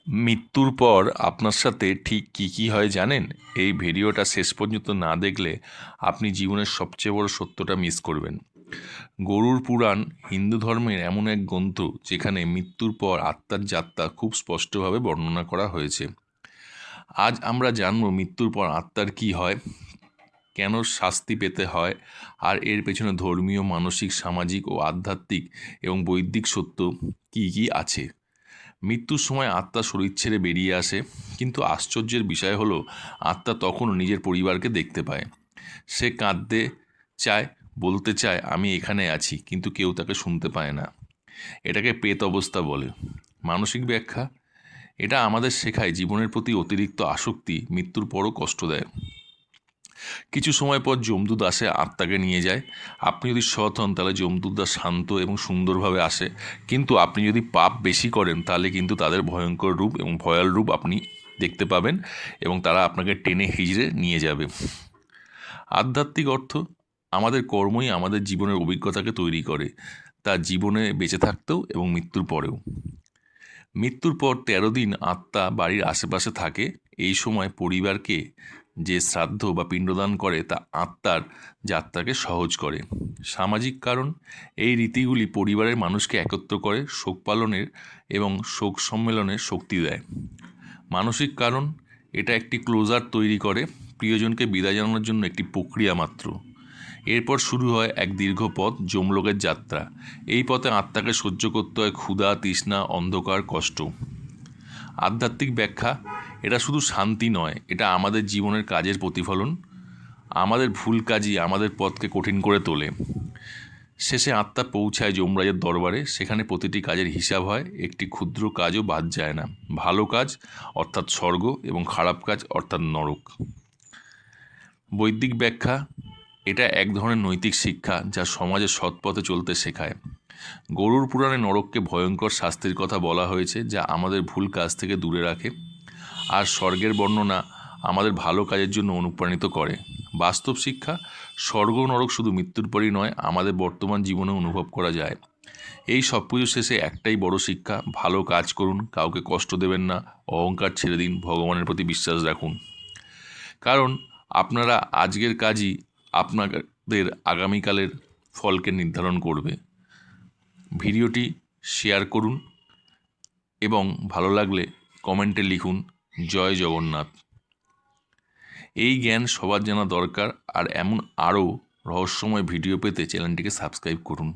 মৃত্যুর পর আপনার সাথে ঠিক কী হয় জানেন? এই ভিডিওটা শেষ পর্যন্ত না দেখলে আপনি জীবনের সবচেয়ে বড় সত্যটা মিস করবেন। গরুড় পুরাণ হিন্দু ধর্মের এমন এক গ্রন্থ যেখানে মৃত্যুর পর আত্মার যাত্রা খুব স্পষ্টভাবে বর্ণনা করা হয়েছে। আজ আমরা জানব মৃত্যুর পর আত্মার কী হয়, কেন শাস্তি পেতে হয়, আর এর পেছনে ধর্মীয়, মানসিক, সামাজিক ও আধ্যাত্মিক এবং বৈদিক সত্য কী আছে। মৃত্যুর সময় আত্মা শরীর ছেড়ে বেরিয়ে আসে, কিন্তু আশ্চর্যের বিষয় হলো আত্মা তখনও নিজের পরিবারকে দেখতে পায়। সে কাঁদতে চায়, বলতে চায় আমি এখানে আছি, কিন্তু কেউ তাকে শুনতে পায় না। এটাকে প্রেত অবস্থা বলে। মানসিক ব্যাখ্যা: এটা আমাদের শেখায় জীবনের প্রতি অতিরিক্ত আসক্তি মৃত্যুর পরও কষ্ট দেয়। কিছু সময় পর যমদূত আসে আত্মাকে নিয়ে যায়। আপনি যদি সৎ হন তাহলে যমদূতরা শান্ত এবং সুন্দরভাবে আসে, কিন্তু আপনি যদি পাপ বেশি করেন তাহলে কিন্তু তাদের ভয়ঙ্কর রূপ এবং ভয়াল রূপ আপনি দেখতে পাবেন এবং তারা আপনাকে টেনে হিজড়ে নিয়ে যাবে। আধ্যাত্মিক অর্থ: আমাদের কর্মই আমাদের জীবনের অভিজ্ঞতাকে তৈরি করে, তা জীবনে বেঁচে থাকতেও এবং মৃত্যুর পরেও। মৃত্যুর পর 13 দিন আত্মা বাড়ির আশেপাশে থাকে। এই সময় পরিবারকে যে শ্রাদ্ধ বা পিণ্ডদান করে তা আত্মার যাত্রাকে সহজ করে। সামাজিক কারণ: এই রীতিগুলি পরিবারের মানুষকে একত্র করে, শোক পালনের এবং শোক সম্মেলনের শক্তি দেয়। মানসিক কারণ: এটা একটি ক্লোজার তৈরি করে, প্রিয়জনকে বিদায় জানানোর জন্য একটি প্রক্রিয়া মাত্র। এরপর শুরু হয় এক দীর্ঘ পথ, যমলোকের যাত্রা। এই পথে আত্মাকে সহ্য করতে হয় ক্ষুধা, তৃষ্ণা, অন্ধকার, কষ্ট। আধ্যাত্মিক ব্যাখ্যা: এটা শুধু শান্তি নয়, এটা আমাদের জীবনের কাজের প্রতিফলন। আমাদের ভুল কাজই আমাদের পথকে কঠিন করে তোলে। শেষে আত্মা পৌঁছায় যমরাজের দরবারে। সেখানে প্রতিটি কাজের হিসাব হয়, একটি ক্ষুদ্র কাজও বাদ যায় না। ভালো কাজ অর্থাৎ স্বর্গ এবং খারাপ কাজ অর্থাৎ নরক। বৈদিক ব্যাখ্যা: এটা এক ধরনের নৈতিক শিক্ষা যা সমাজে সৎ পথে চলতে শেখায়। গরুড় পুরাণে নরককে ভয়ঙ্কর শাস্তির কথা বলা হয়েছে, যা আমাদের ভুল কাজ থেকে দূরে রাখে, আর স্বর্গের বর্ণনা আমাদের ভালো কাজের জন্য অনুপ্রাণিত করে। বাস্তব শিক্ষা: স্বর্গ নরক শুধু মৃত্যুর পরই নয়, আমাদের বর্তমান জীবনে অনুভব করা যায়। এই সব কিছু শেষে একটাই বড় শিক্ষা: ভালো কাজ করুন, কাউকে কষ্ট দেবেন না, অহংকার ছেড়ে দিন, ভগবানের প্রতি বিশ্বাস রাখুন। কারণ আপনারা আজকের কাজই আপনাদের আগামীকালের ফলকে নির্ধারণ করবে। ভিডিওটি শেয়ার করুন এবং ভালো লাগলে কমেন্টে লিখুন জয় জগন্নাথ। এই জ্ঞান সবার জানা দরকার, আর এমন আরও রহস্যময় ভিডিও পেতে চ্যানেলটিকে সাবস্ক্রাইব করুন।